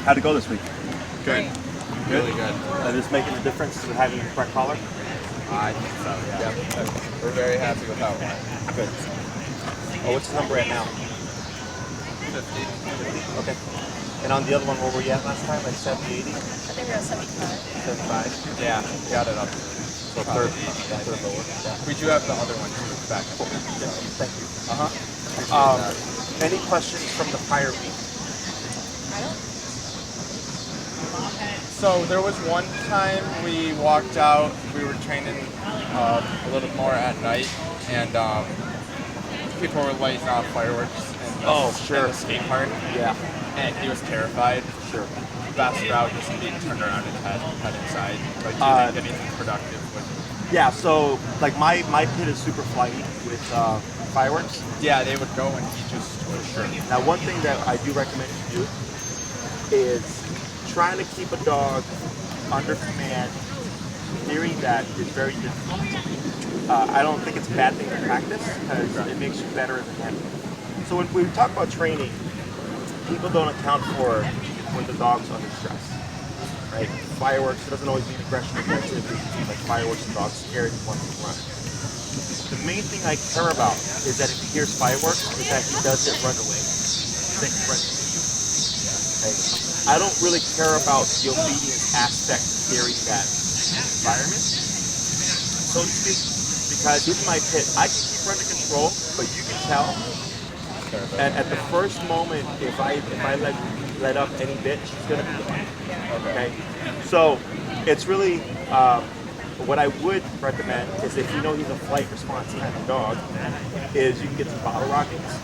How'd it go this week? Good. Really good. Is this making a difference with having the correct collar? I think so, yeah. Yep. We're very happy with how it went. Good. Oh, what's the number at now? 50. Okay. And on the other one, where were you at last time? Like 70, 80? I think we're at 75. 75? Yeah, got it up. So third lower. Yeah. We do have the other one too, back. Yeah, thank you. Appreciate Any questions from the prior week? I don't. So there was one time we walked out, we were training a little more at night, and people were lighting off fireworks in the skate park. Yeah. And he was terrified. Sure. Best route is to be turned around and head inside. Like, do you think anything productive would? Yeah, so like my pit is super flighty with fireworks. Yeah, they would go and he just was sure. Now, one thing that I do recommend you do is trying to keep a dog under command. Hearing that is very difficult. I don't think it's a bad thing to practice because it makes you better as a handler. So when we talk about training, people don't account for when the dog's under stress, right? Fireworks, it doesn't always mean aggression or aggressivity. Like fireworks, the dog's scared and wants to run. The main thing I care about is that if he hears fireworks, is that he doesn't run away. That he runs to you. Okay? I don't really care about the obedience aspect during that environment, so to speak, because in my pit, I can keep her under control, but you can tell at the first moment, if I let up any bit, she's gonna be gone. Okay, so it's really what I would recommend is if you know he's a flight response kind of dog, is you can get some bottle rockets,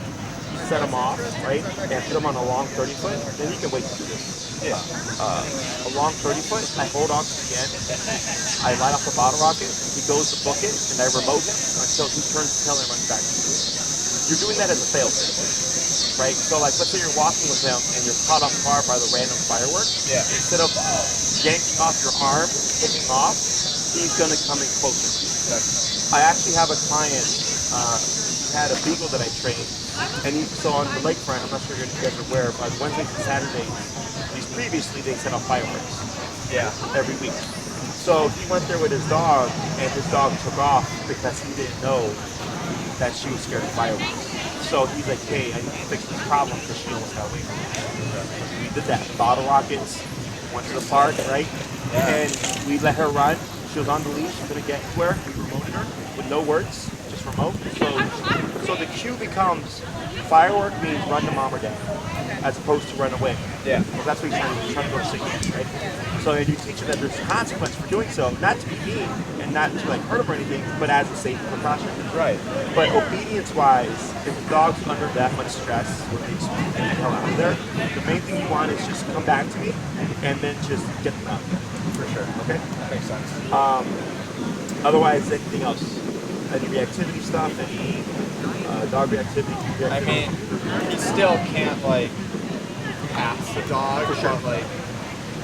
set him off, right, and put him on a long 30-foot, then he can wait to do this. Yeah. A long 30-foot, I hold off to the end, I light off the bottle rocket, he goes to book it, and I remote him until he turns the tail and runs back to you. You're doing that as a fail-safe, right? So like, let's say you're walking with him and you're caught off guard by the random firework. Yeah. Instead of yanking off your arm, taking off, he's gonna come in closer to you. I actually have a client, he had a beagle that I trained, and he saw on the lakefront, I'm not sure if you guys are aware, but Wednesdays and Saturdays, previously they set off fireworks. Yeah. Every week. So he went there with his dog, and his dog took off because he didn't know that she was scared of fireworks. So he's like, hey, I need to fix this problem because she almost got away from me. We did that. Bottle rockets, went to the park, right? And we let her run. She was on the leash, couldn't get anywhere. We remoted her with no words, just remote. So the cue becomes firework means run to mom or dad, as opposed to run away. Yeah. Well, that's what you're trying to go to signal, right? So and you teach her that there's a consequence for doing so, not to be mean and not to like hurt him or anything, but as a safety precaution. Right. But obedience-wise, if the dog's under that much stress, what makes you get the hell out of there, the main thing you want is just come back to me and then just get them out. For sure. Okay? That makes sense. Otherwise, anything else? Any reactivity stuff? Any dog reactivity? I mean, he still can't like pass the dog, for sure. But like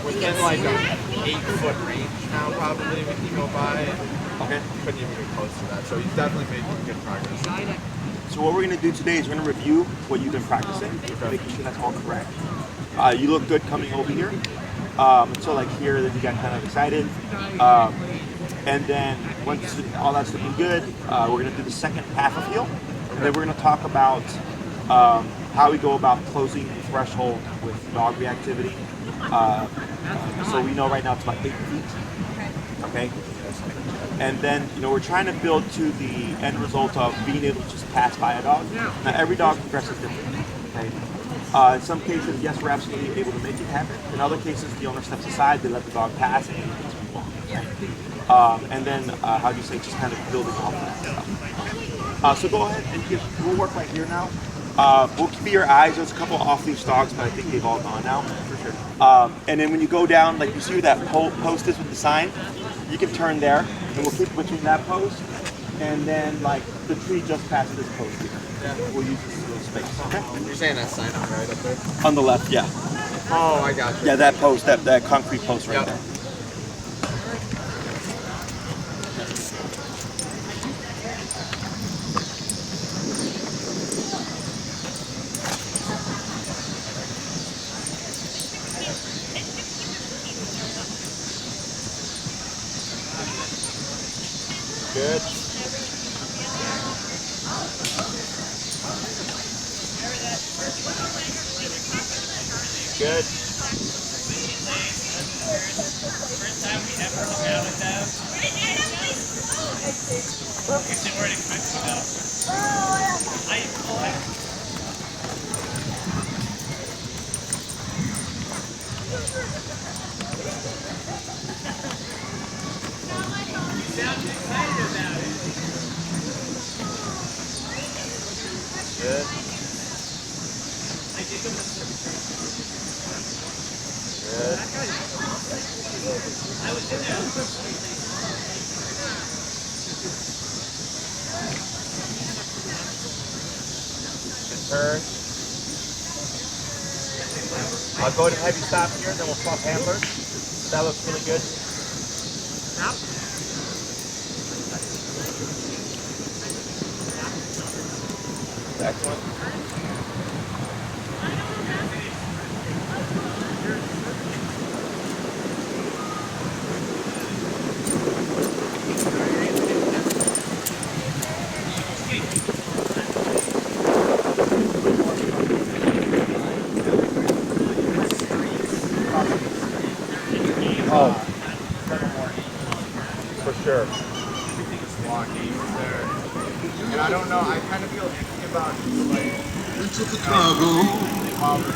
within like a 8-foot range now, probably when he go by. Okay. Couldn't even get close to that. So he's definitely making good progress. So what we're going to do today is we're going to review what you've been practicing, making sure that's all correct. You look good coming over here. So like here, that you got kind of excited. And then once all that's looking good, we're going to do the second half of heel. And then we're going to talk about how we go about closing the threshold with dog reactivity. So we know right now it's about 8 feet. Okay. And then, we're trying to build to the end result of being able to just pass by a dog. Now, every dog progresses differently. Okay. In some cases, yes, we're absolutely able to make it happen. In other cases, the owner steps aside, they let the dog pass, and they continue on. And then, how do you say, just kind of building off of that stuff. So go ahead and we'll work right here now. We'll keep your eyes. There's a couple off-leash dogs, but I think they've all gone now. For sure. And then when you go down, like you see where that post is with the sign, you can turn there, and we'll keep between that post, and then like the tree just past this post here. Yeah. We'll use this little space. Okay. You're saying that sign on right up there? On the left, yeah. Oh, I got you. Yeah, that post, that concrete post right there. Good. First time we ever hung out with them. They weren't expecting that. You sound excited about it. Good. I did go to the Good. I was in there. Good turn. I'll go ahead and have you stop here, then we'll swap handlers. That looks really good. Excellent. Oh, for sure. Everything is walking there. And I don't know, I kind of feel icky about like all the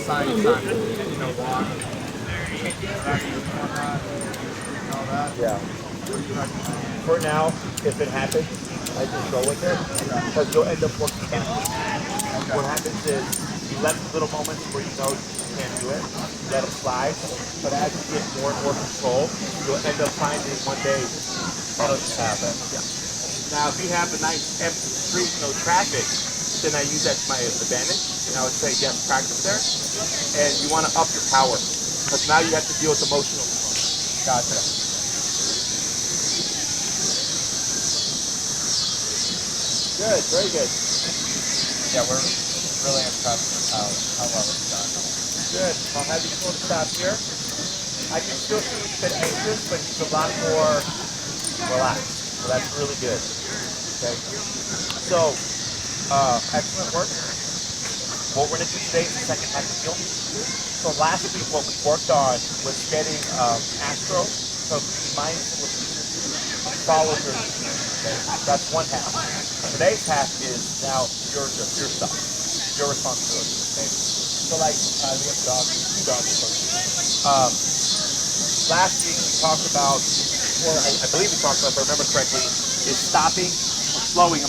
signs on, walk. All that. Yeah. For now, if it happens, I just go with it because you'll end up working backwards. What happens is you let the little moments where you know you can't do it, let it slide. But as you get more and more control, you'll end up finding one day that'll just happen. Yeah. Now, if you have a nice empty street, no traffic, then I use that to my advantage, and I would say, yes, practice there. And you want to up your power because now you have to deal with emotional. Gotcha. Good, very good. Yeah, we're really impressed with how well it's done. Good. I'll have you pull the stop here. I can still see he's a bit anxious, but he's a lot more relaxed. So that's really good. Okay. So, excellent work. What we're going to do today is the second type of feel. So last week what we worked on was getting Astro to be mindful of follow your lead. Okay? That's one half. Today's half is now your stuff, your responsibility. Okay? So like we have dogs, two dogs. Last week we talked about, or I believe we talked about, if I remember correctly, is slowing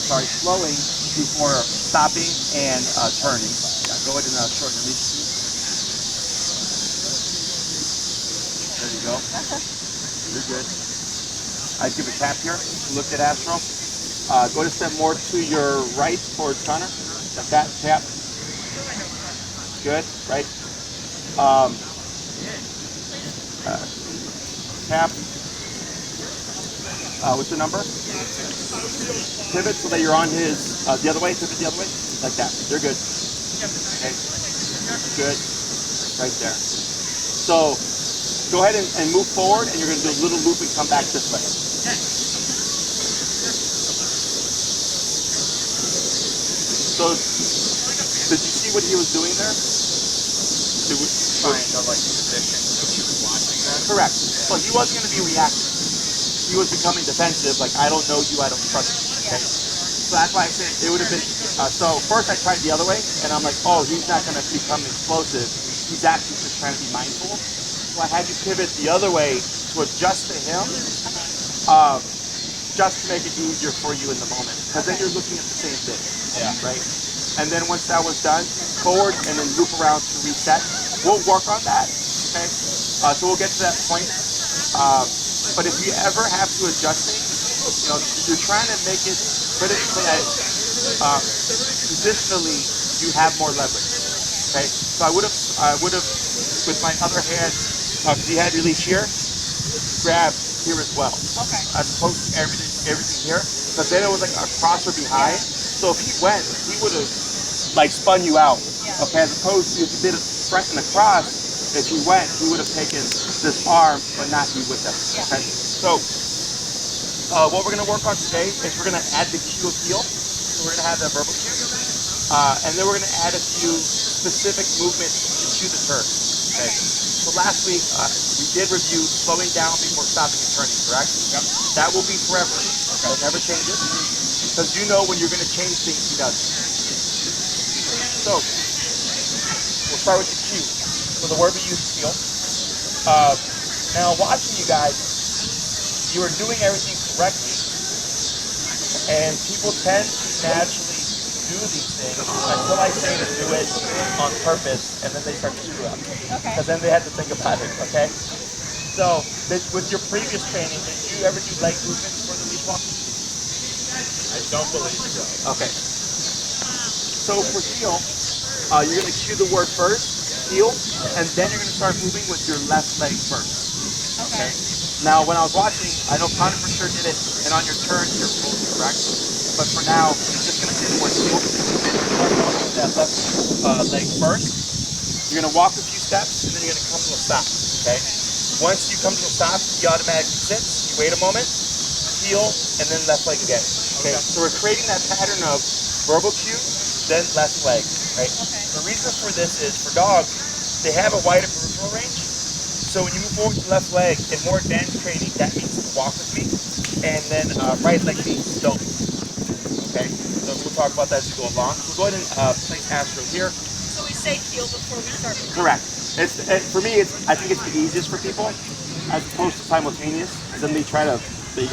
before stopping and turning. Yeah, go ahead and shorten the leash. There you go. You're good. I'd give a tap here. Look at Astro. Go to step more to your right towards Connor. Like that, tap. Good, right? Tap. What's your number? Pivot so that you're on his, the other way, pivot the other way. Like that. You're good. Okay. Good. Right there. So, go ahead and move forward, and you're going to do a little loop and come back this way. So, did you see what he was doing there? Trying to like position so she was watching that. Correct. So he wasn't going to be reactive. He was becoming defensive, like, I don't know you, I don't trust you. Okay? So that's why I said it would have been, so first I tried the other way, and I'm like, oh, he's not going to become explosive. He's actually just trying to be mindful. So I had you pivot the other way to adjust to him, just to make it easier for you in the moment. Because then you're looking at the same thing. Yeah. Right? And then once that was done, forward and then loop around to reset. We'll work on that. Okay? So we'll get to that point. But if you ever have to adjust things, you're trying to make it critically, positionally, you have more leverage. Okay? So I would have, with my other hand, because he had release here, grab here as well. Okay. As opposed to everything here. Because then it was like a cross or behind. So if he went, he would have like spun you out. Yeah. Okay, as opposed to if you did a front and a cross, if he went, he would have taken this arm but not be with them. Yeah. Okay. So what we're going to work on today is we're going to add the cue of heel. So we're going to have that verbal cue. And then we're going to add a few specific movements to cue the turn. Okay. So last week, we did review slowing down before stopping and turning, correct? Yep. That will be forever. Okay. It never changes. Because you know when you're going to change things, he does. So, we'll start with the cue. So the word we use is feel. Now, watching you guys, you are doing everything correctly. And people tend to naturally do these things until I say to do it on purpose, and then they start to screw up. Okay. Because then they have to think about it, okay? So, with your previous training, did you ever do leg movements for the leash walk? I don't believe so. Okay. So for heel, you're going to cue the word first, heel, and then you're going to start moving with your left leg first. Okay. Now, when I was watching, I know Connor for sure did it, and on your turns, you're moving, correct? But for now, you're just going to do the word heel, and you're going to move that left leg first. You're going to walk a few steps, and then you're going to come to a stop, okay? Once you come to a stop, you automatically sit, you wait a moment, heel, and then left leg again. Okay, so we're creating that pattern of verbal cue, then left leg, right? Okay. The reason for this is for dogs, they have a wider peripheral range. So when you move forward with the left leg, in more advanced training, that means to walk with me, and then right leg means don't. Okay, so we'll talk about that as we go along. So go ahead and place Astro here. So we say heel before we start moving. Correct. For me, I think it's the easiest for people, as opposed to simultaneous, because then they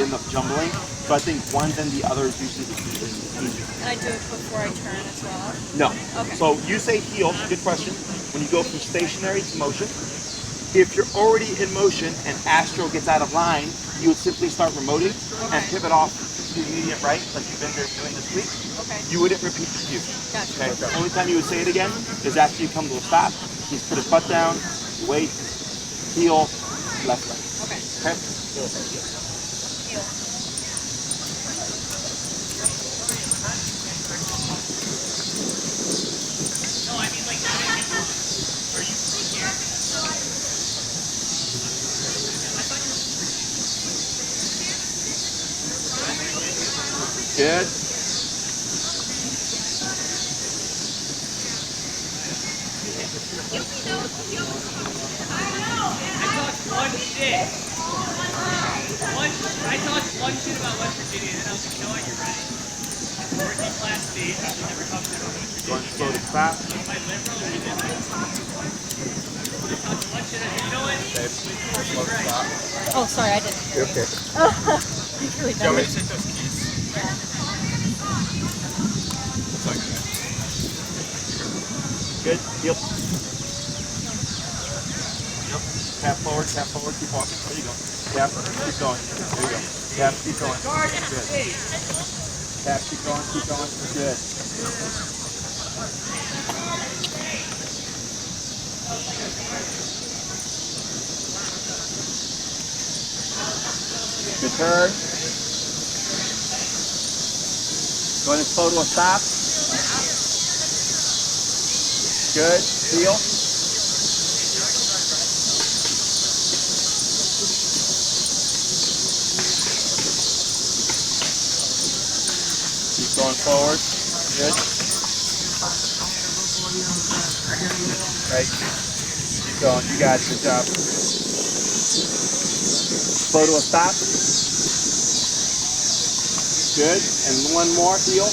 end up jumbling. So I think one then the other is usually the easier. And I do it before I turn as well? No. Okay. So you say heel, good question. When you go from stationary to motion, if you're already in motion and Astro gets out of line, you would simply start remoting and pivot off to the immediate right, like you've been doing this week. Okay. You wouldn't repeat the cue. Gotcha. Okay. The only time you would say it again is after you come to a stop. He's put his butt down, you wait, heel, left leg. Okay. Okay? Heel. No, I mean like, are you here? Good. I talked one shit about West Virginia, and then I was like, you know what, you're right. Working class state, I should never talk about West Virginia. Going slow to stop. My liberal, and then I talked one shit, I said, you know what? You're right. Oh, sorry, I didn't hear you. Okay. You really Do you want me don't. to take those keys? It's like that. Good. Heel. Yep. Tap forward, keep walking. There you go. Tap, keep going. There you go. Tap, keep going. Good. Tap, keep going. Good. Good turn. Go ahead and slow to a stop. Good. Heel. Keep going forward. Good. Right. Keep going. You got it. Good job. Slow to a stop. Good. And one more. Heel.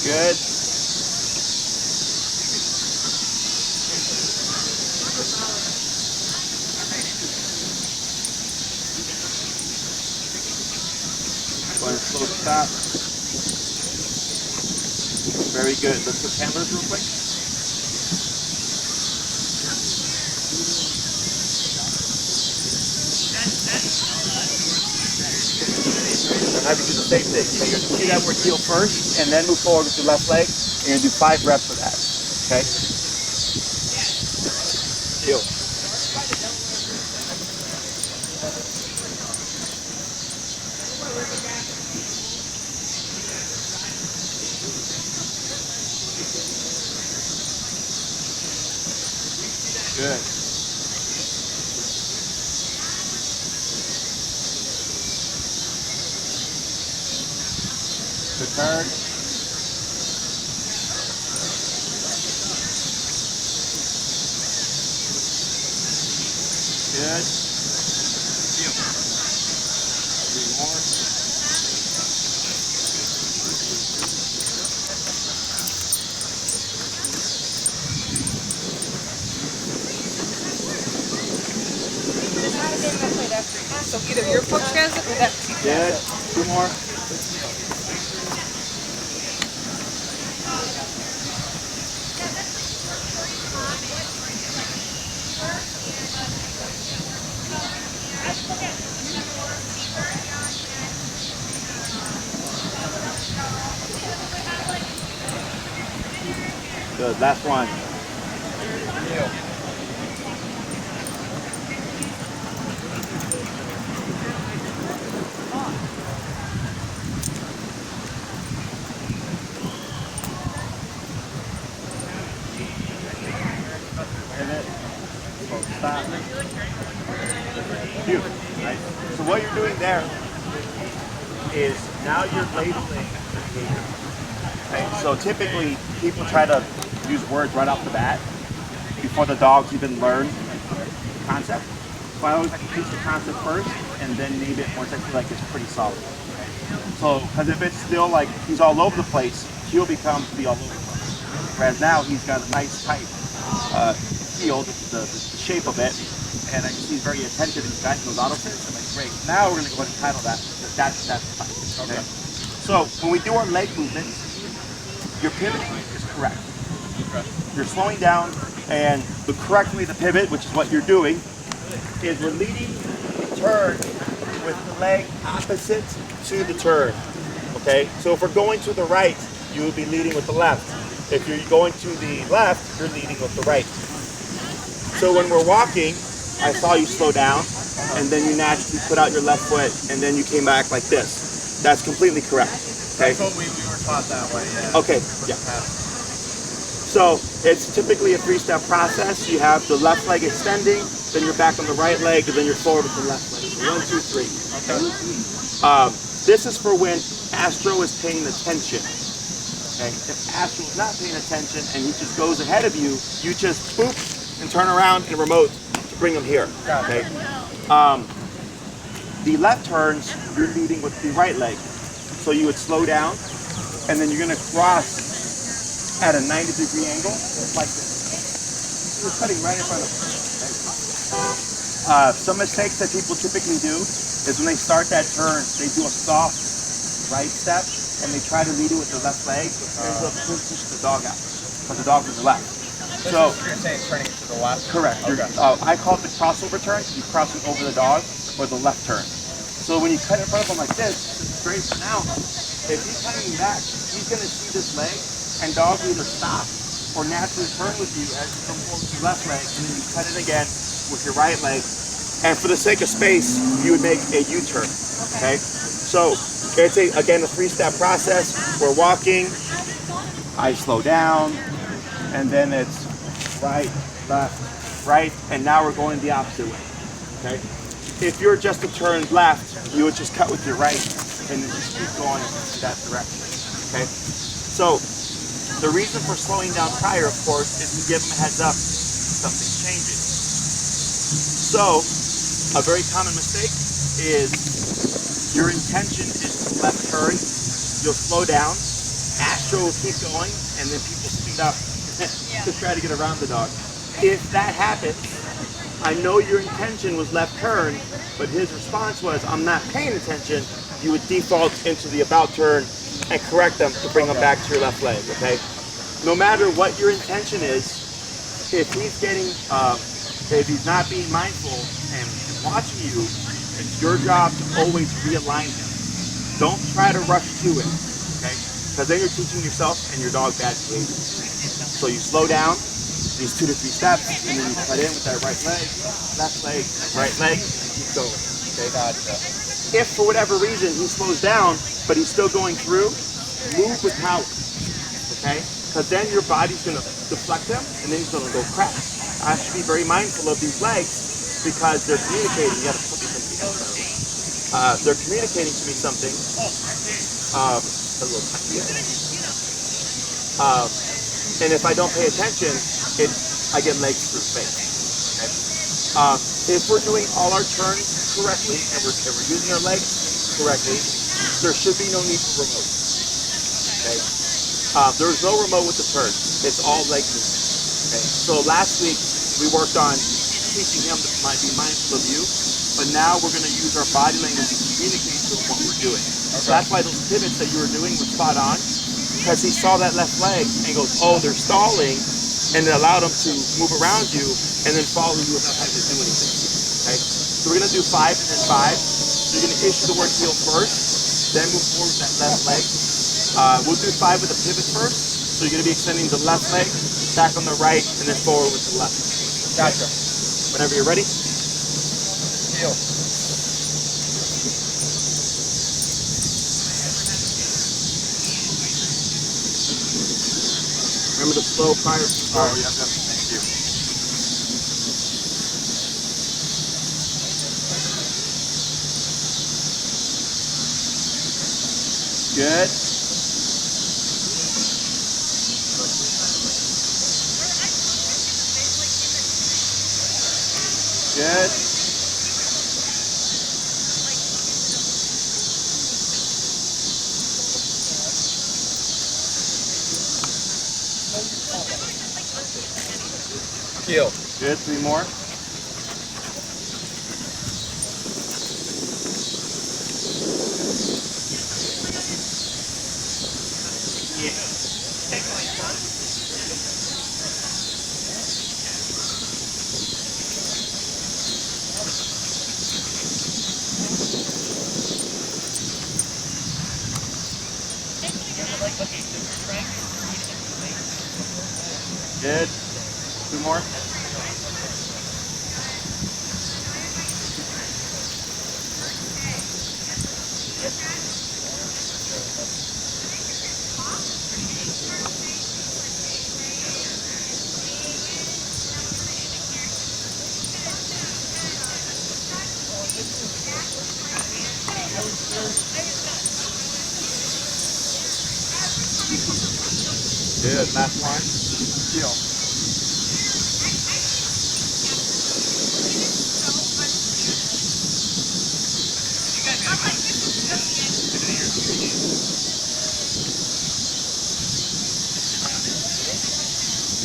Good. Go ahead and slow stop. Very good. Let's switch handlers real quick. I'll have you do the same thing. So you're going to see that word heel first, and then move forward with your left leg. And you're going to do 5 reps of that. Okay? Heel. Good. Good turn. Good. Three more. So either your coach has it or that team Good. has it. Two more. Good. Last one. Stop. Beautiful. Right? So what you're doing there is now you're labeling the behavior. Okay? So typically people try to use words right off the bat before the dogs even learn the concept. So I always like to teach the concept first and then name it once I feel like it's pretty solid. Okay? So, because if it's still like he's all over the place, he'll become to be all over the place. Whereas now he's got a nice tight heel, the shape of it, and I can see he's very attentive and he's got those auto sits. I'm like, great. Now we're going to go ahead and title that. That's tight. Okay. So when we do our leg movements, your pivoting is correct. You're slowing down, and the correct way to pivot, which is what you're doing, is we're leading the turn with the leg opposite to the turn. Okay. So if we're going to the right, you would be leading with the left. If you're going to the left, you're leading with the right. So when we're walking, I saw you slow down, and then you naturally put out your left foot, and then you came back like this. That's completely correct. Okay. That's what we were taught that way. Yeah. Okay. Yeah. So it's typically a three-step process. You have the left leg extending, then you're back on the right leg, and then you're forward with the left leg. So 1, 2, 3. Okay. This is for when Astro is paying attention. Okay. If Astro is not paying attention and he just goes ahead of you, you just boop and turn around and remote to bring him here. Okay. The left turns, you're leading with the right leg. So you would slow down, and then you're going to cross at a 90-degree angle, like this. You're cutting right in front of them. Okay. Some mistakes that people typically do is when they start that turn, they do a soft right step, and they try to lead it with the left leg, but ends up pushing the dog out, because the dog is left. So you're saying turning it to the left? Correct. Okay. I call it the crossover turn. You're crossing over the dog, or the left turn. So when you cut in front of him like this, it's great for now. If he's coming back, he's going to see this leg, and dog will either stop or naturally turn with you as you come forward with your left leg, and then you cut it again with your right leg. And for the sake of space, you would make a U-turn. Okay? So it's again a three-step process. We're walking, I slow down, and then it's right, left, right, and now we're going the opposite way. Okay? If you're just to turn left, you would just cut with your right and then just keep going that direction. Okay? So the reason for slowing down prior, of course, is to give them a heads up something's changing. So a very common mistake is your intention is to left turn, you'll slow down, Astro will keep going, and then people speed up to try to get around the dog. If that happens, I know your intention was left turn, but his response was, I'm not paying attention, you would default into the about turn and correct them to bring them back to your left leg, okay? No matter what your intention is, if he's getting, if he's not being mindful and watching you, it's your job to always realign him. Don't try to rush to it, okay? Because then you're teaching yourself and your dog bad behavior. So you slow down, these 2 to 3 steps, and then you cut in with that right leg, right leg, and keep going. Okay, gotcha. If for whatever reason he slows down, but he's still going through, move with power. Okay? Because then your body's gonna deflect him, and then he's gonna go crash. I should be very mindful of these legs because they're communicating. You gotta put me something. They're communicating to me something. A little tiny bit. And if I don't pay attention, I get leg screw face. Okay? If we're doing all our turns correctly and we're using our legs correctly, there should be no need for remote. Okay? There's no remote with the turns. It's all leg movement. Okay? So last week we worked on teaching him to be mindful of you, but now we're going to use our body language to communicate to him what we're doing. Okay. So that's why those pivots that you were doing were spot on, because he saw that left leg and he goes, oh, they're stalling, and it allowed him to move around you and then follow you without having to do anything. Okay? So we're going to do 5 and then 5. So you're going to issue the word heel first, then move forward with that left leg. We'll do 5 with the pivot first. So you're going to be extending the left leg, back on the right, and then forward with the left. Gotcha. Whenever you're ready. Heel. Remember the slow prior. Oh, yeah, thank you. Good. Good. Heel. Good. 3 more. Good. 2 more. Good. Last one. Heel.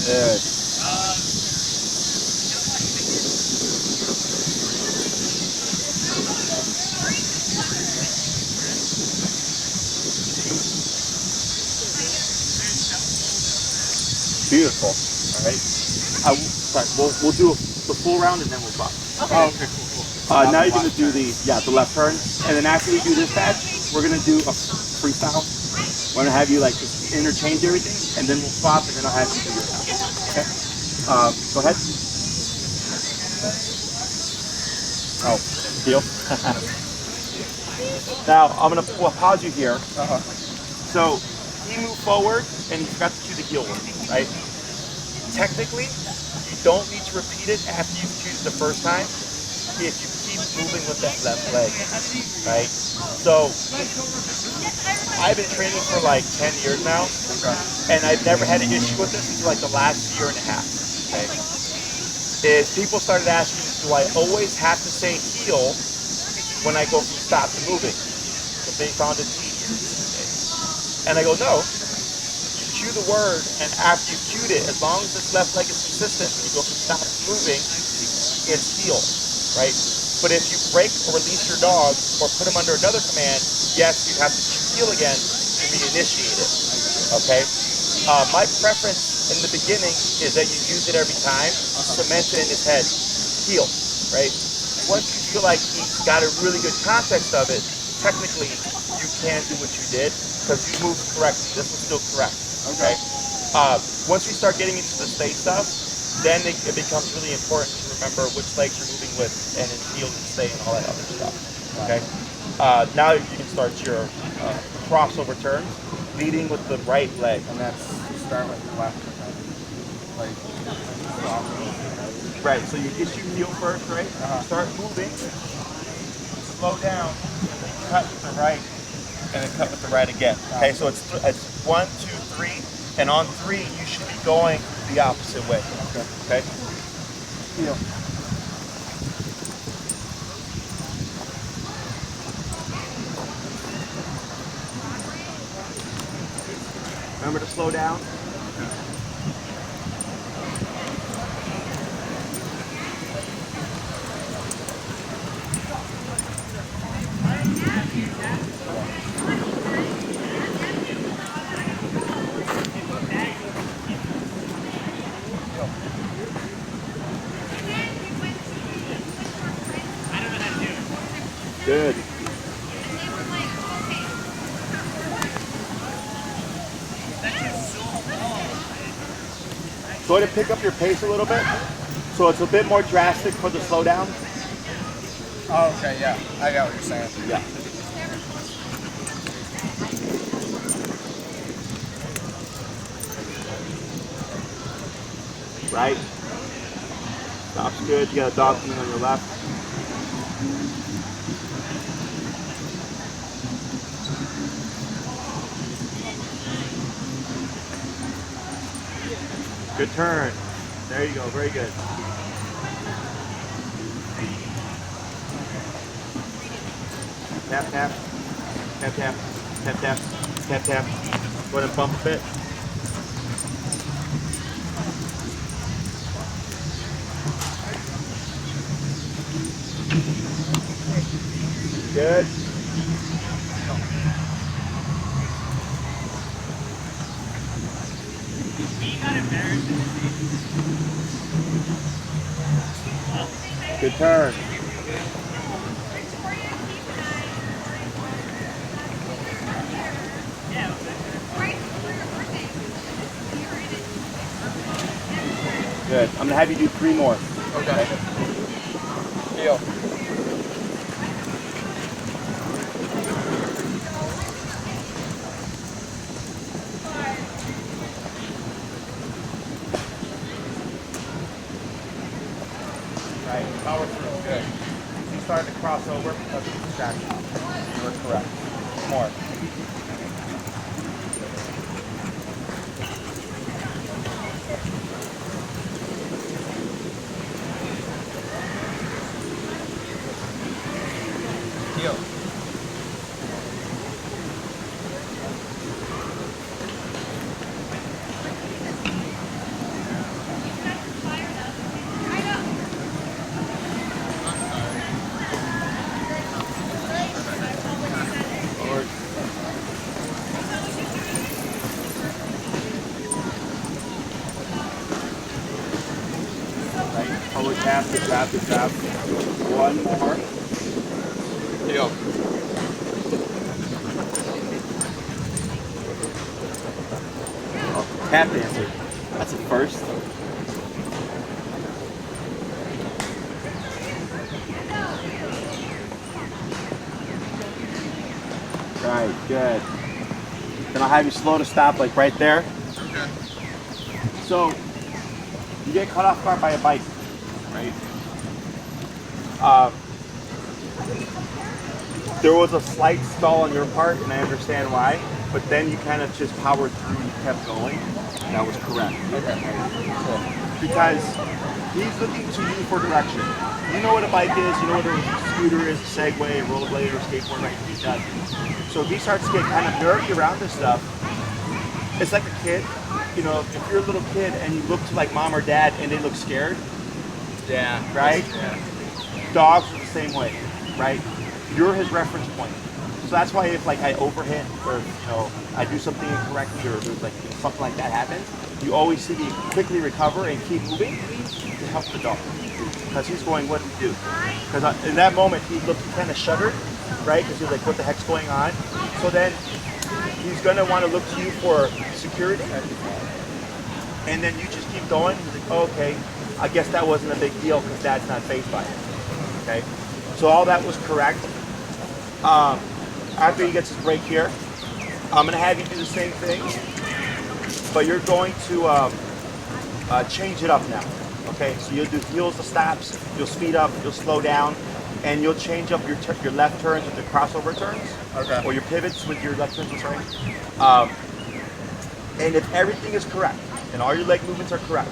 Good. Beautiful. All right. Sorry. We'll do the full round and then we'll stop. Okay. Oh, okay, cool. Now you're gonna do the left turn, and then after we do this patch, we're gonna do a freestyle. We're gonna have you like just interchange everything, and then we'll swap, and then I'll have you do your patch. Okay. Go ahead. Oh, deal. Now I'm gonna pause you here. So he moved forward, and he forgot to do the heel work, right? Technically, you don't need to repeat it after you choose the first time. If you keep moving with that left leg, right? So I've been training for like 10 years now, and I've never had an issue with this until like the last year and a half. Okay, is people started asking, do I always have to say heel when I go from stop to moving? So they found it tedious. Okay? And I go, no. You cue the word, and after you've cued it, as long as this left leg is consistent, when you go from stop to moving, it's heel. Right? But if you break or release your dog or put him under another command, yes, you have to heel again to reinitiate it. Okay? My preference in the beginning is that you use it every time, cement it in his head, heel, right? Once you feel like he's got a really good context of it, technically you can do what you did because you moved correctly. This was still correct. Okay? Once we start getting into the stay stuff, then it becomes really important to remember which legs you're moving with and in heel and stay and all that other stuff. Okay? Now you can start your crossover turns, leading with the right leg. And that's start with the left. like Right, so you get your heel first, right? Start moving, slow down, cut with the right, and then cut with the right again. Okay, so it's 1, 2, 3, and on 3 you should be going the opposite way. Okay. Heel. Remember to slow down. Good. Go ahead and pick up your pace a little bit. So it's a bit more drastic for the slowdown. oh, okay, yeah, I got what you're saying. Yeah. Right. Stop's good. You got a dog coming on your left. Good turn. There you go. Very good. Tap, tap. Tap, tap. Tap, tap. Tap, tap. Go ahead and bump a bit. Good. He got embarrassed. Good turn. Good. I'm gonna have you do 3 more. Okay. Heel. Right. Power through. Good. You started to cross over because of the distraction. You were correct. More. Heel. Forward tap, to tap, to tap. 1 more. Heel. Oh, tap dancer. That's a first. Right, good. Then I'll have you slow to stop, like right there. Okay. So, you get caught off guard by a bike, right? There was a slight stall on your part, and I understand why, but then you kind of just powered through and kept going. That was correct. Okay. Cool. Because he's looking to you for direction. You know what a bike is, you know what a scooter is, a Segway, a rollerblade, or a skateboard, right? He does. So if he starts to get kind of nervy around this stuff, it's like a kid. You know, if you're a little kid and you look to like mom or dad and they look scared, Yeah. right? Yeah. Dogs are the same way, right? You're his reference point. So that's why if like I overhit or I do something incorrectly or there's like something like that happens, you always see me quickly recover and keep moving to help the dog. Because he's going, what do we do? Because in that moment he kind of shuddered, right? Because he's like, what the heck's going on? So then he's gonna want to look to you for security. And then you just keep going. He's like, oh, okay, I guess that wasn't a big deal because Dad's not fazed by it. Okay, so all that was correct. After he gets his break here, I'm gonna have you do the same thing, but you're going to change it up now. Okay, so you'll do heels to stops, you'll speed up, you'll slow down, and you'll change up your left turns with your crossover turns, Okay. or your pivots with your left turns. I'm sorry. And if everything is correct and all your leg movements are correct,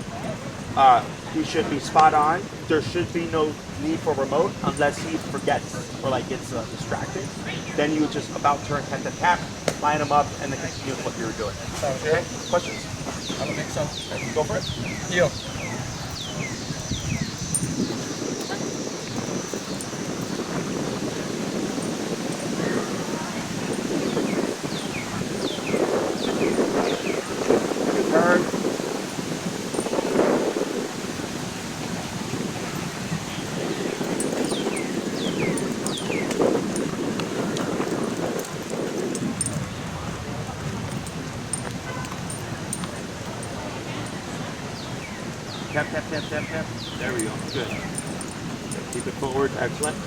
he should be spot on. There should be no need for remote unless he forgets or like gets distracted. Then you would just about turn, tap, tap, tap, line him up, and then continue with what you were doing. Sounds good. Questions? I don't think so. Go for it. Heel. Turn. Tap, tap, tap, tap, tap. There we go. Good. Keep it forward. Excellent.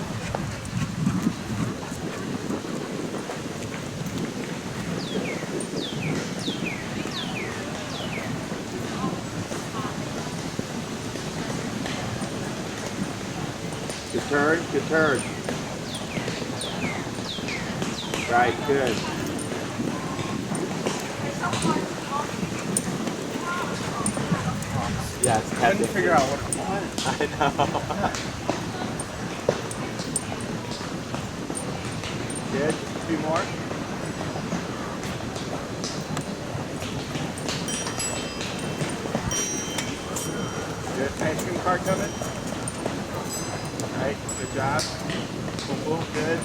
Good turn. Good turn. Right. Good. Yeah, it's I couldn't figure out what it was. I know. Good. Just a few more. Good. Ice cream car coming. All right. Good job. Boom, boom. Good.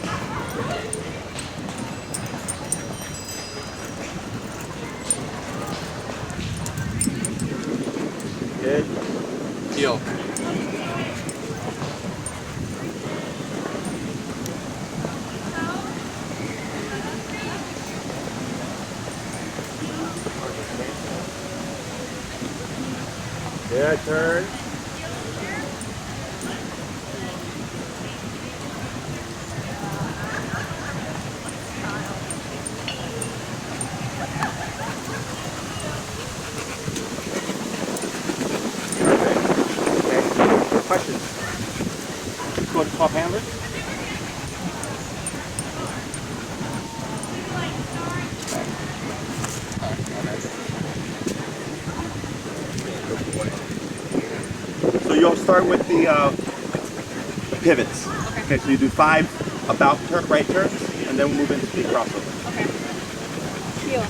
Good. Heel. Good turn. Questions? Go to 12 handlers. So you'll start with the pivots. Okay, so you do 5 about turn, right turns, and then we'll move into the crossover. Okay. Heel.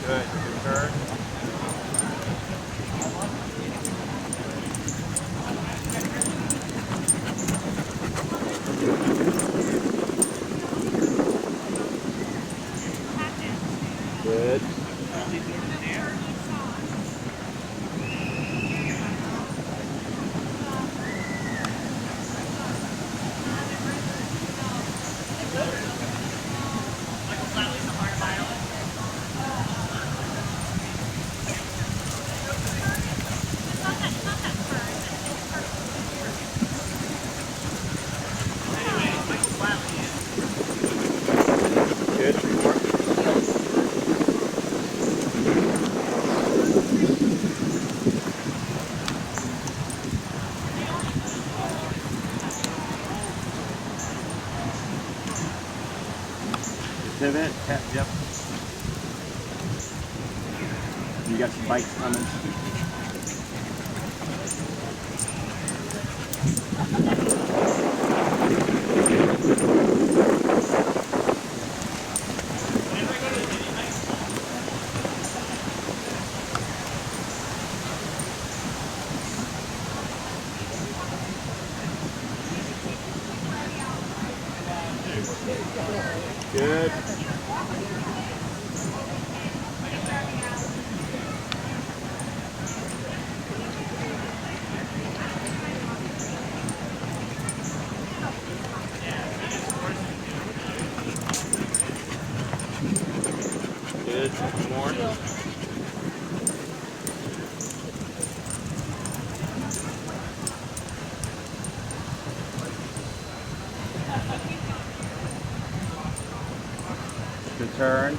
Good. Good turn. Good. Good. 3 more. Pivot. Tap. Yep. You got some bites coming. Good. Good. One more. Good turn.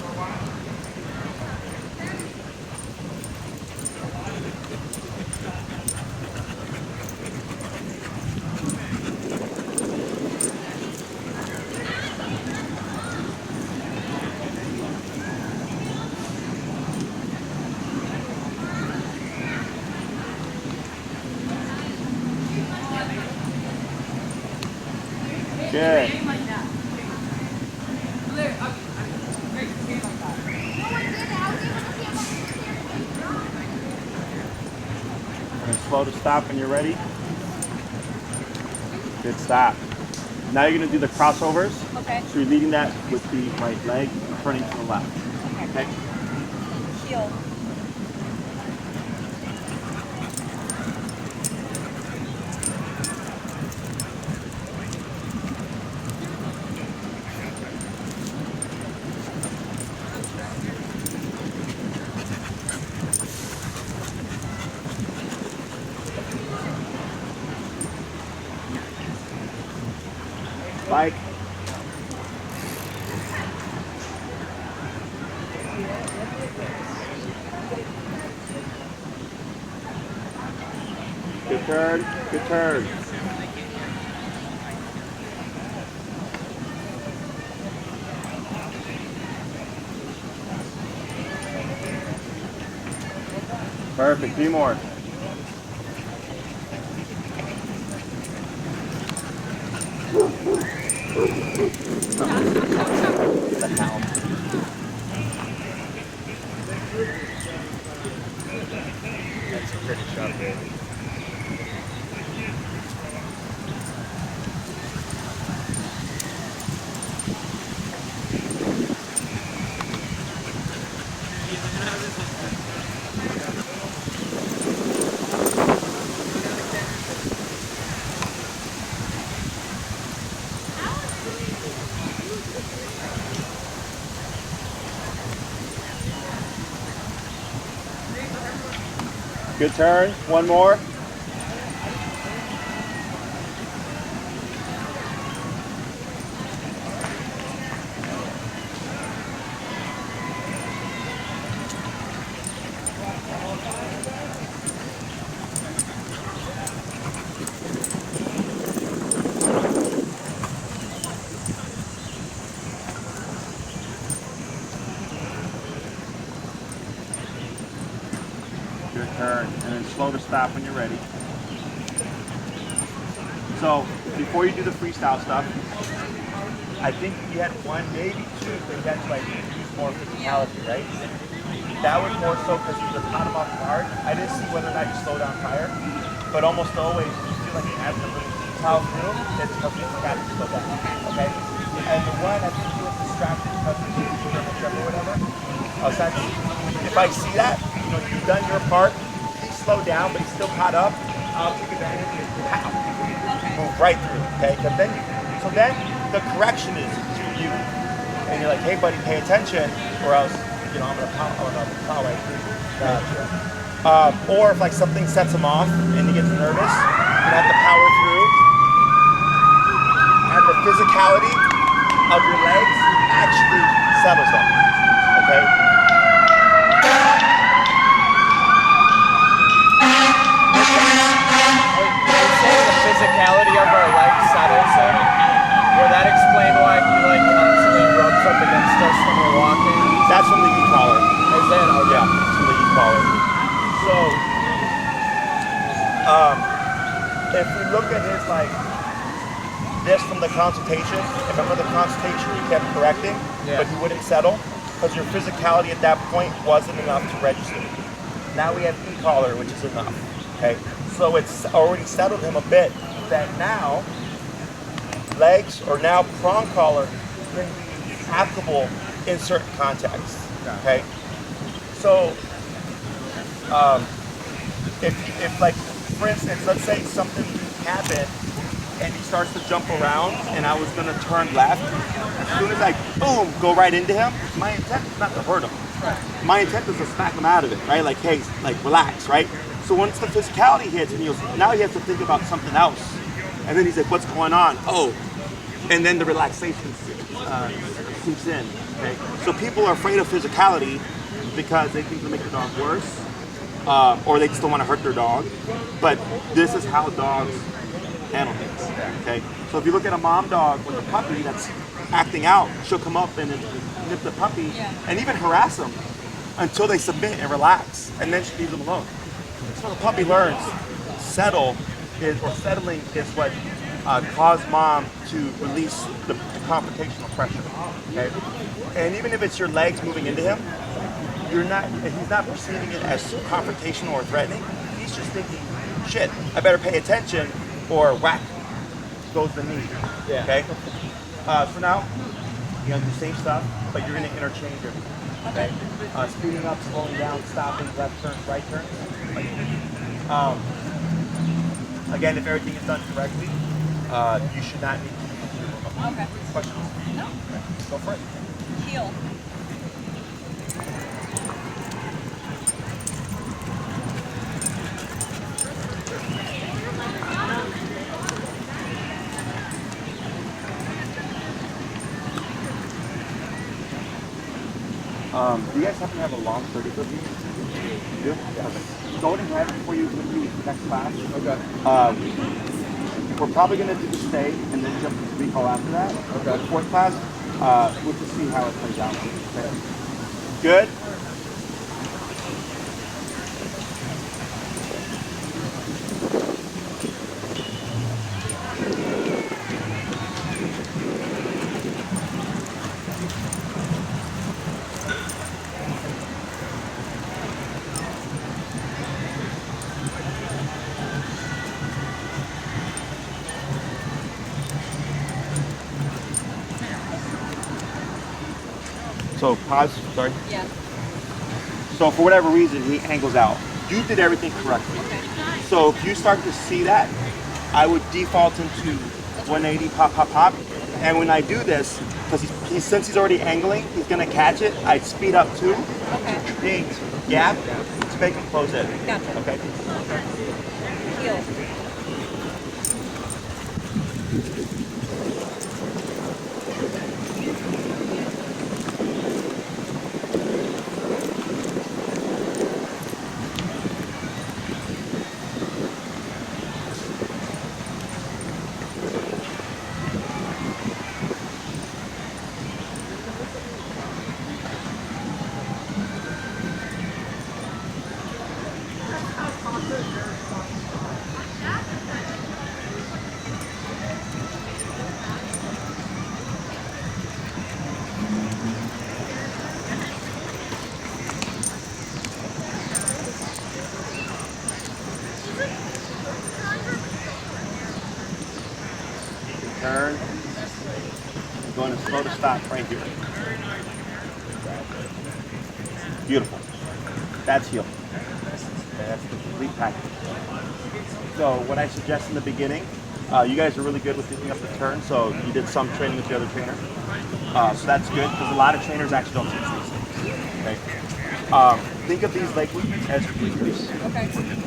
Good. And slow to stop when you're ready. Good stop. Now you're going to do the crossovers. Okay. So you're leading that with the right leg, turning to the left. Okay. Heel. Bike. Good turn, good turn. Perfect, 3 more. The hound. That's pretty sharp. Good turn, 1 more. Good turn, and then slow to stop when you're ready. So, before you do the freestyle stuff, I think you had 1, maybe 2, that you had to like use more physicality, right? That was more so because you were caught him off guard. I didn't see whether or not you slow down higher, but almost always you feel like you add a little power through, it's because you got to slow down, okay? And the one, I think he was distracted because of the or whatever. If I see that, you know, you've done your part, he's slowed down, but he's still caught up, I'll take advantage and pow, move right through, okay? Because then, then the correction is to you. And you're like, hey buddy, pay attention, or else, you know, I'm gonna pow right through. Gotcha. Or if like something sets him off and he gets nervous, you have to power through. And the physicality of your legs actually settles them, okay? Physicality of our legs settles him. Will that explain why he like constantly rubs up against us when we're walking? That's from the e-collar. Is that okay? Yeah, it's from the e-collar. So, if we look at his like this from the consultation, remember the consultation you kept correcting, but he wouldn't settle because your physicality at that point wasn't enough to register. Now we have e-collar, which is enough. Okay, so it's already settled him a bit. That now legs or now prong collar can be applicable in certain contexts. Okay, so if like for instance, let's say something happened and he starts to jump around and I was gonna turn left, as soon as I boom go right into him, my intent is not to hurt him. My intent is to smack him out of it, right? Like, hey, like relax, right? So once the physicality hits and now he has to think about something else. And then he's like, what's going on? Oh, and then the relaxation seeps in. Okay? So people are afraid of physicality because they think it'll make the dog worse, or they just don't want to hurt their dog. But this is how dogs handle things. Okay? So if you look at a mom dog with a puppy that's acting out, she'll come up and nip the puppy and even harass them until they submit and relax, and then she leaves them alone. So the puppy learns settling is what caused mom to release the confrontational pressure. Okay, and even if it's your legs moving into him, he's not perceiving it as confrontational or threatening. He's just thinking, shit, I better pay attention, or whack goes the knee. Yeah. Okay. So now you're gonna do the same stuff, but you're gonna interchange it. Okay. Speeding up, slowing down, stopping, left turns, right turns. Again, if everything is done correctly, you should not need to. Okay. Questions? No. Okay. Go for it. Heel. Do you guys happen to have a long 30 foot view? You do? Yeah. Okay. Go ahead before you do the next class. Okay. We're probably going to do the stay and then jump to the recall after that. Okay. The fourth class, we'll just see how it plays out. Okay. Good? So pause, sorry. Yeah. So for whatever reason, he angles out. You did everything correctly. Okay. So if you start to see that, I would default into 180 pop, pop, pop. And when I do this, because since he's already angling, he's gonna catch it, I'd speed up too, Okay. to create gap to make him close in. Gotcha. Okay. Heel. Turn. I'm going to slow to stop right here. Beautiful. That's heel. That's the complete package. So what I suggest in the beginning, you guys are really good with picking up the turn, so you did some training with the other trainer. So that's good, because a lot of trainers actually don't teach these things. Okay. Think of these leg movements as cues. Okay. Okay.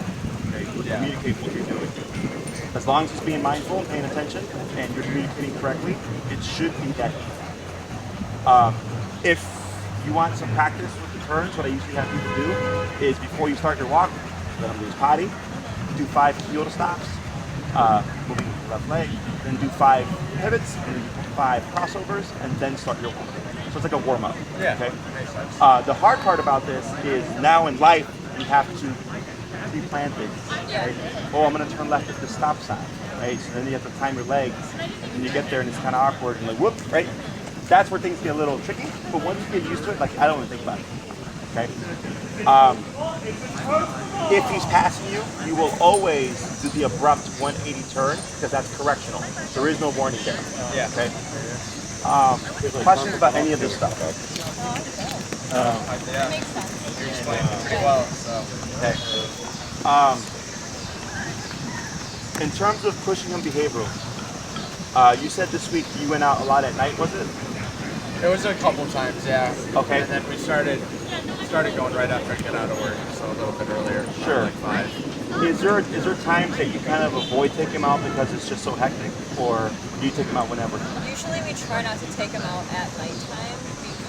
Communicate what you're doing. As long as it's being mindful and paying attention and you're communicating correctly, it should be that easy. If you want some practice with the turns, what I usually have people do is before you start your walk, let them do his potty, do 5 heel to stops, moving the left leg, then do 5 pivots, and then 5 crossovers, and then start your walk. So it's like a warm-up. Yeah, okay? makes sense. The hard part about this is now in life, you have to pre-plan things. Right? Oh, I'm going to turn left at the stop sign. Right? So then you have to time your legs, and you get there, and it's kind of awkward, and like, whoop, right? That's where things get a little tricky, but once you get used to it, like, I don't even think about it. Okay? If he's passing you, you will always do the abrupt 180 turn, because that's correctional. There is no warning there. Yeah. Okay? Questions about any of this stuff? Yeah. Makes sense. You explained it pretty well, so. Okay. In terms of pushing him behavioral, you said this week you went out a lot at night, was it? It was a couple times, yeah. Okay. And then we started going right after I get out of work, so a little bit earlier. Sure. Like 5. Is there times that you kind of avoid taking him out because it's just so hectic, or do you take him out whenever? Usually we try not to take them out at nighttime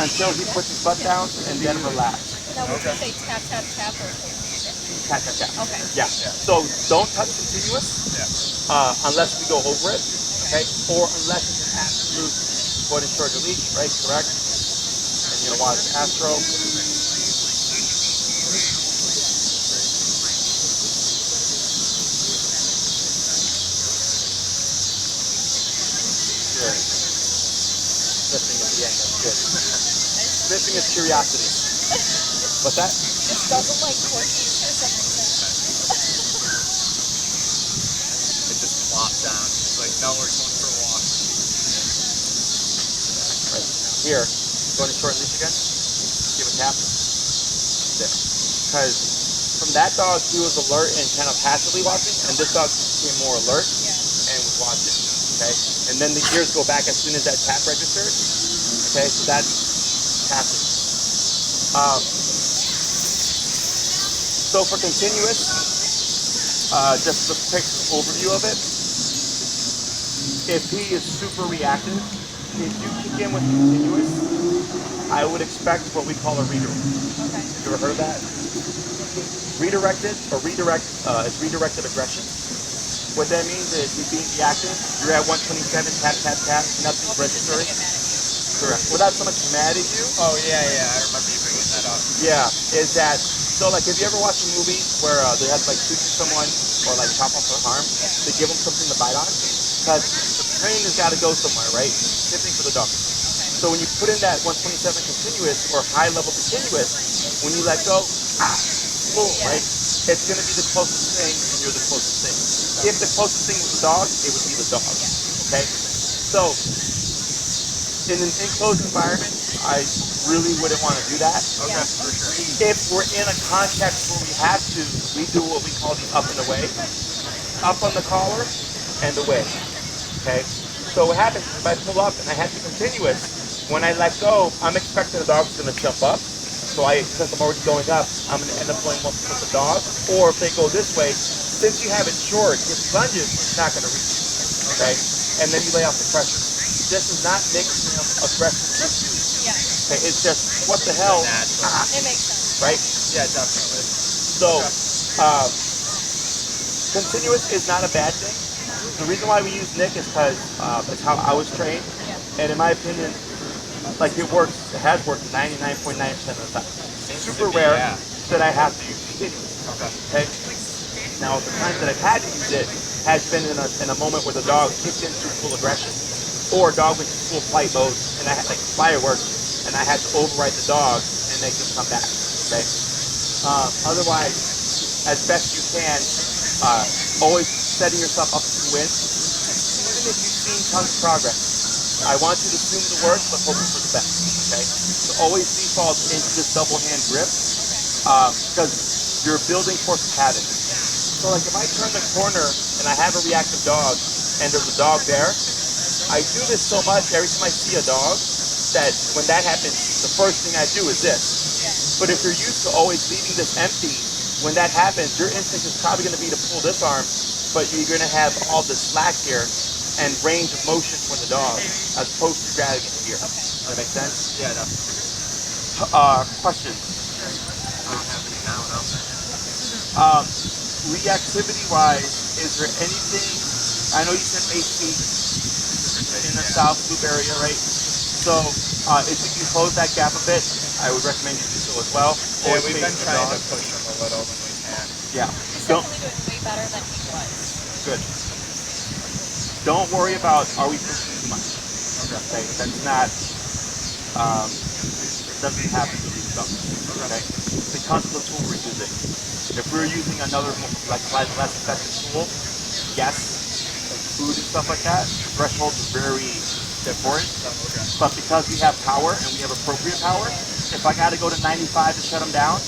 until he puts his butt down and then relax. Now, would you say tap, tap, tap, or Tap, tap, tap. okay? Yeah. So don't touch continuous unless we go over it, okay? Or unless it's an absolute going short the leash, right? Correct? And you're gonna watch Astro. Good. Sniffing at the end. That's good. Sniffing is curiosity. What's that? Just doesn't like horses for some reason. It just flopped down. It's like, no, we're going for a walk. Right. Here. Going to short leash again. Give a tap. There. Because from that dog, he was alert and kind of passively watching, and this dog became more alert and was watching. Okay. And then the ears go back as soon as that tap registers. Okay. So that's passive. So for continuous, just a quick overview of it. If he is super reactive, if you kick in with continuous, I would expect what we call a redirect. Okay. You ever heard of that? Redirected or redirect is redirected aggression. What that means is you're being reactive. You're at 127, tap, tap, tap, nothing's registering. Correct. Without so much mad at you. Oh, yeah, I remember you bringing that up. Yeah, is that, so like if you ever watch a movie where they have to like shoot someone or like chop off their arm, they give them something to bite on, because the train has got to go somewhere, right? Same thing for the dog. So when you put in that 127 continuous or high level continuous, when you let go, boom, right? It's going to be the closest thing and you're the closest thing. If the closest thing was the dog, it would be the dog, okay? So in an enclosed environment, I really wouldn't want to do that. Okay, for sure. If we're in a context where we have to, we do what we call the up and away. Up on the collar and away. Okay? So what happens is if I pull up and I have to continuous, when I let go, I'm expecting the dog's going to jump up. So since I'm already going up, I'm going to end up going up with the dog. Or if they go this way, since you have it short, if he lunges, it's not going to reach you. Okay? And then you lay off the pressure. This is not making him aggressive with you. Yeah. Okay, it's just, what the hell? It makes sense. Right? Yeah, definitely. So, continuous is not a bad thing. The reason why we use Nick is because it's how I was trained. Yeah. And in my opinion, like it works, it has worked 99.9% of the time. It's super rare that I have to use continuous. Okay? Now, the times that I've had to use it has been in a moment where the dog kicked into full aggression, or a dog was in full fight mode, and I had like fireworks, and I had to override the dog and make them come back. Okay. Otherwise, as best you can, always setting yourself up to win. Even if you've seen tons of progress, I want you to assume the worst, but hoping for the best. Okay. So always default into this double hand grip, because you're building towards pattern. So like if I turn the corner and I have a reactive dog, and there's a dog there, I do this so much every time I see a dog that when that happens, the first thing I do is this. But if you're used to always leaving this empty, when that happens, your instinct is probably going to be to pull this arm, but you're going to have all this slack here and range of motion for the dog, as opposed to grabbing it here. Does that make sense? Yeah, definitely. Questions? I don't have any now, no. Reactivity-wise, is there anything, I know you said 8 feet in the south loop area, right? So if you can close that gap a bit, I would recommend you do so as well. Yeah, Always we've been face the trying dog. to push him a little when we can. Yeah. He's Don't, definitely doing way better than he was. good. Don't worry about, are we pushing too much? Okay. That's not, it doesn't happen to these dogs. Okay. Because of the tool we're using. If we're using another, like less effective tool, yes, like food and stuff like that, the thresholds are very different. But because we have power and we have appropriate power, if I got to go to 95 to shut him down,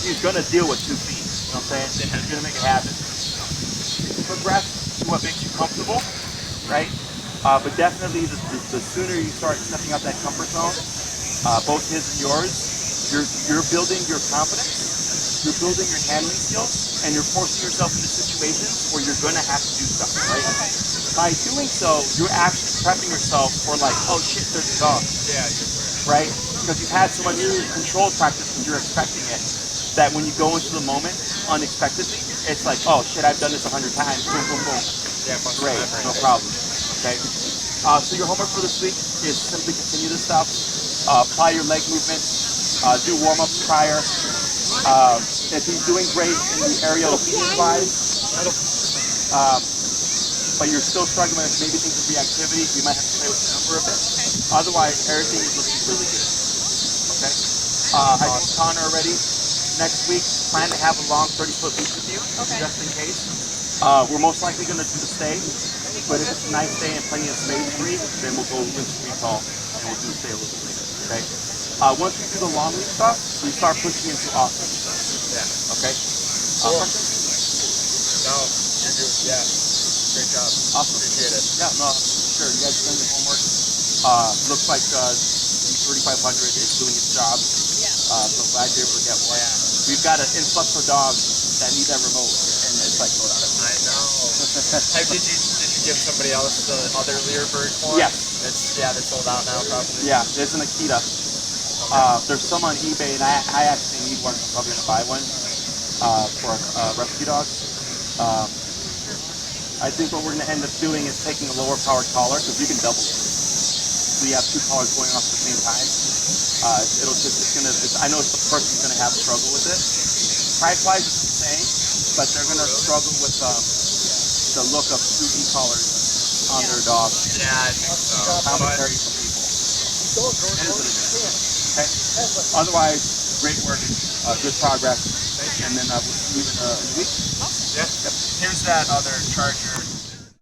he's going to deal with 2 feet. You know what I'm saying? He's going to make it happen. Progress to what makes you comfortable, right? But definitely the sooner you start stepping out that comfort zone, both his and yours, you're building your confidence. You're building your handling skills, and you're forcing yourself into situations where you're going to have to do stuff, right? By doing so, you're actually prepping yourself for like, oh shit, there's a dog. Yeah, you're right? Because you've had so much control practice because you're expecting it, that when you go into the moment unexpectedly, it's like, oh shit, I've done this 100 times. Boom, boom, boom. Yeah, Great, no problem. Okay. So your homework for this week is simply continue this stuff. Apply your leg movements. Do warm-ups prior. If he's doing great in the area obedience-wise, but you're still struggling with maybe things with reactivity, you might have to play with the number a bit. Otherwise, everything is looking really good. Okay. I told Connor already. Next week, plan to have a long 30-foot leash with you, just in case. We're most likely going to do the stay, but if it's a nice day and plenty of space for you, then we'll go with recall and we'll do the stay a little bit later. Okay. Once we do the long leash stuff, we start pushing into awesome. Yeah. Okay. Cool. No, you're good. Yeah. Great job. Awesome. Appreciate it. Yeah, no, sure. You guys done your homework. Looks like 3500 is doing its job. So glad you're able to get one. Yeah. We've got an influx of dogs that need that remote, and it's like, hold on. I know. Did you give somebody else the other Learbird one? Yes. They're sold out now probably. Yeah, there's an Akita. There's some on eBay, and I actually need one, so I'm probably gonna buy one for rescue dogs. I think what we're gonna end up doing is taking a lower powered collar, because you can double it. So you have two collars going off at the same time. I know the person's gonna have struggle with it. Price-wise, it's the same, but they're gonna struggle with the look of two e-collars on their dog. Yeah, I think so. Commentary from people. It is what it is. Okay. Otherwise, great work, good progress, and then we'll see you in a week. Yeah. Here's that other charger.